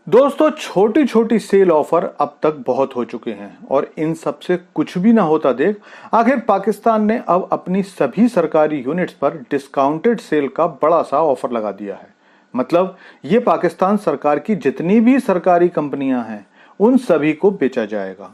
दोस्तों, छोटी छोटी सेल ऑफर अब तक बहुत हो चुके हैं और इन सब से कुछ भी ना होता देख आखिर पाकिस्तान ने अब अपनी सभी सरकारी यूनिट्स पर डिस्काउंटेड सेल का बड़ा सा ऑफर लगा दिया है। मतलब ये पाकिस्तान सरकार की जितनी भी सरकारी कंपनियां हैं उन सभी को बेचा जाएगा,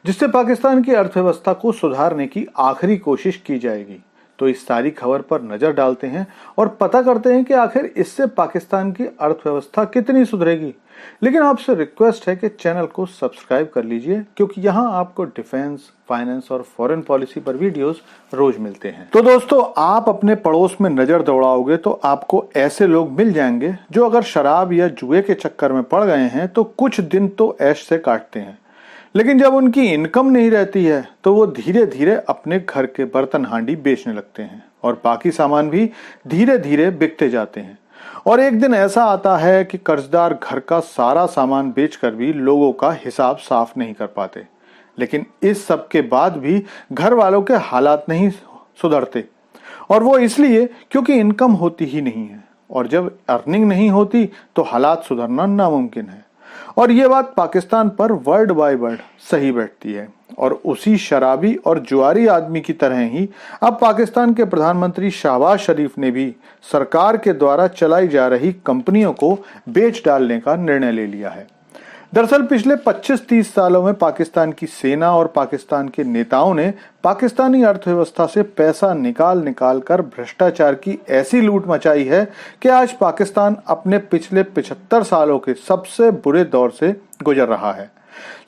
जिससे पाकिस्तान की अर्थव्यवस्था को सुधारने की आखिरी कोशिश की जाएगी। तो इस सारी खबर पर नजर डालते हैं और पता करते हैं कि आखिर इससे पाकिस्तान की अर्थव्यवस्था कितनी सुधरेगी। लेकिन आपसे रिक्वेस्ट है कि चैनल को सब्सक्राइब कर लीजिए, क्योंकि यहाँ आपको डिफेंस, फाइनेंस और फॉरेन पॉलिसी पर वीडियोस रोज मिलते हैं। तो दोस्तों, आप अपने पड़ोस में नजर दौड़ाओगे तो आपको ऐसे लोग मिल जाएंगे जो अगर शराब या जुए के चक्कर में पड़ गए हैं तो कुछ दिन तो ऐश से काटते हैं, लेकिन जब उनकी इनकम नहीं रहती है तो वो धीरे धीरे अपने घर के बर्तन हांडी बेचने लगते हैं और बाकी सामान भी धीरे धीरे बिकते जाते हैं। और एक दिन ऐसा आता है कि कर्जदार घर का सारा सामान बेचकर भी लोगों का हिसाब साफ नहीं कर पाते। लेकिन इस सब के बाद भी घर वालों के हालात नहीं सुधरते, और वो इसलिए क्योंकि इनकम होती ही नहीं है, और जब अर्निंग नहीं होती तो हालात सुधरना नामुमकिन है। और ये बात पाकिस्तान पर वर्ड बाय वर्ड सही बैठती है। और उसी शराबी और जुआरी आदमी की तरह ही अब पाकिस्तान के प्रधानमंत्री शहबाज शरीफ ने भी सरकार के द्वारा चलाई जा रही कंपनियों को बेच डालने का निर्णय ले लिया है। दरअसल पिछले 25-30 सालों में पाकिस्तान की सेना और पाकिस्तान के नेताओं ने पाकिस्तानी अर्थव्यवस्था से पैसा निकाल कर भ्रष्टाचार की ऐसी लूट मचाई है कि आज पाकिस्तान अपने पिछले 75 सालों के सबसे बुरे दौर से गुजर रहा है।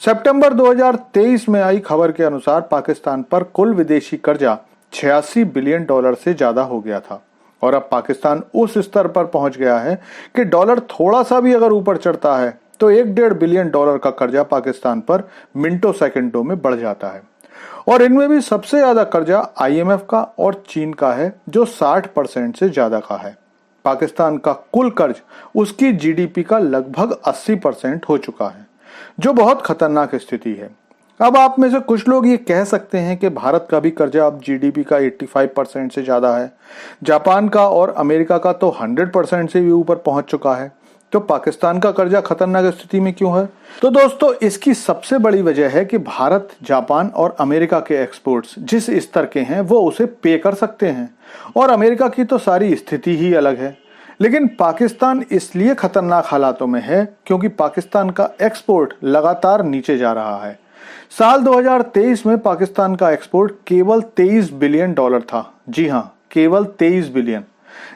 सितंबर 2023 में आई खबर के अनुसार पाकिस्तान पर कुल विदेशी कर्जा 86 बिलियन डॉलर से ज्यादा हो गया था, और अब पाकिस्तान उस स्तर पर पहुंच गया है कि डॉलर थोड़ा सा भी अगर ऊपर चढ़ता है तो 1.5 बिलियन डॉलर का कर्जा पाकिस्तान पर मिनटों सेकंडों में बढ़ जाता है। और इनमें भी सबसे ज्यादा कर्जा IMF का और चीन का है, जो 60% से ज्यादा का है। पाकिस्तान का कुल कर्ज उसकी GDP का लगभग 80% हो चुका है, जो बहुत खतरनाक स्थिति है। अब आप में से कुछ लोग ये कह सकते हैं कि भारत का भी कर्जा अब GDP का 85% से ज्यादा है, जापान का और अमेरिका का तो 100% से भी ऊपर पहुंच चुका है, तो पाकिस्तान का कर्जा खतरनाक स्थिति में क्यों है? तो दोस्तों, इसकी सबसे बड़ी वजह है कि भारत, जापान और अमेरिका के एक्सपोर्ट्स जिस स्तर के हैं वो उसे पे कर सकते हैं, और अमेरिका की तो सारी स्थिति ही अलग है। लेकिन पाकिस्तान इसलिए खतरनाक हालातों में है क्योंकि पाकिस्तान का एक्सपोर्ट लगातार नीचे जा रहा है। साल 2023 में पाकिस्तान का एक्सपोर्ट केवल 23 बिलियन डॉलर था। जी हाँ, केवल 23 बिलियन,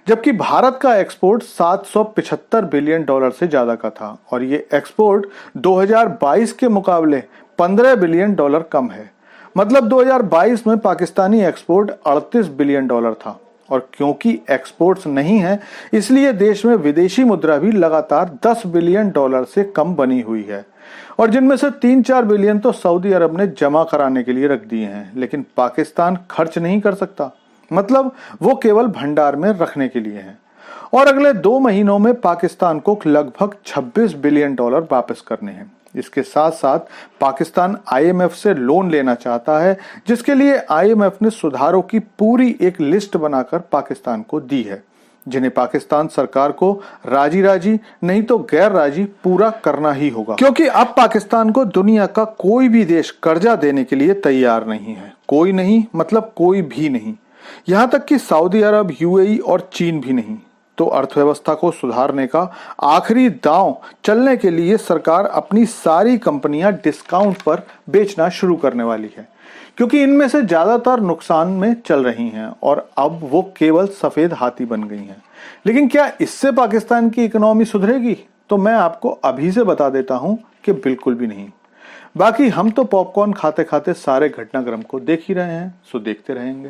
जबकि भारत का एक्सपोर्ट 775 बिलियन डॉलर से ज्यादा का था, और ये एक्सपोर्ट 2022 के मुकाबले 15 बिलियन डॉलर कम है। मतलब 2022 में पाकिस्तानी एक्सपोर्ट 38 बिलियन डॉलर था, और क्योंकि एक्सपोर्ट्स नहीं है इसलिए देश में विदेशी मुद्रा भी लगातार 10 बिलियन डॉलर से कम बनी हुई है, और जिनमें से 3-4 बिलियन तो सऊदी अरब ने जमा कराने के लिए रख दिए हैं, लेकिन पाकिस्तान खर्च नहीं कर सकता। मतलब वो केवल भंडार में रखने के लिए हैं। और अगले 2 महीनों में पाकिस्तान को लगभग 26 बिलियन डॉलर वापस करने हैं। इसके साथ साथ पाकिस्तान IMF से लोन लेना चाहता है, जिसके लिए IMF ने सुधारों की पूरी एक लिस्ट बनाकर पाकिस्तान को दी है, जिन्हें पाकिस्तान सरकार को राजी राजी नहीं तो गैर राजी पूरा करना ही होगा, क्योंकि अब पाकिस्तान को दुनिया का कोई भी देश कर्जा देने के लिए तैयार नहीं है। कोई नहीं मतलब कोई भी नहीं, यहां तक कि सऊदी अरब, UAE और चीन भी नहीं। तो अर्थव्यवस्था को सुधारने का आखिरी दांव चलने के लिए सरकार अपनी सारी कंपनियां डिस्काउंट पर बेचना शुरू करने वाली है, क्योंकि इनमें से ज्यादातर नुकसान में चल रही हैं और अब वो केवल सफेद हाथी बन गई हैं। लेकिन क्या इससे पाकिस्तान की इकोनॉमी सुधरेगी? तो मैं आपको अभी से बता देता हूं कि बिल्कुल भी नहीं। बाकी हम तो पॉपकॉर्न खाते खाते सारे घटनाक्रम को देख ही रहे हैं, सो देखते रहेंगे।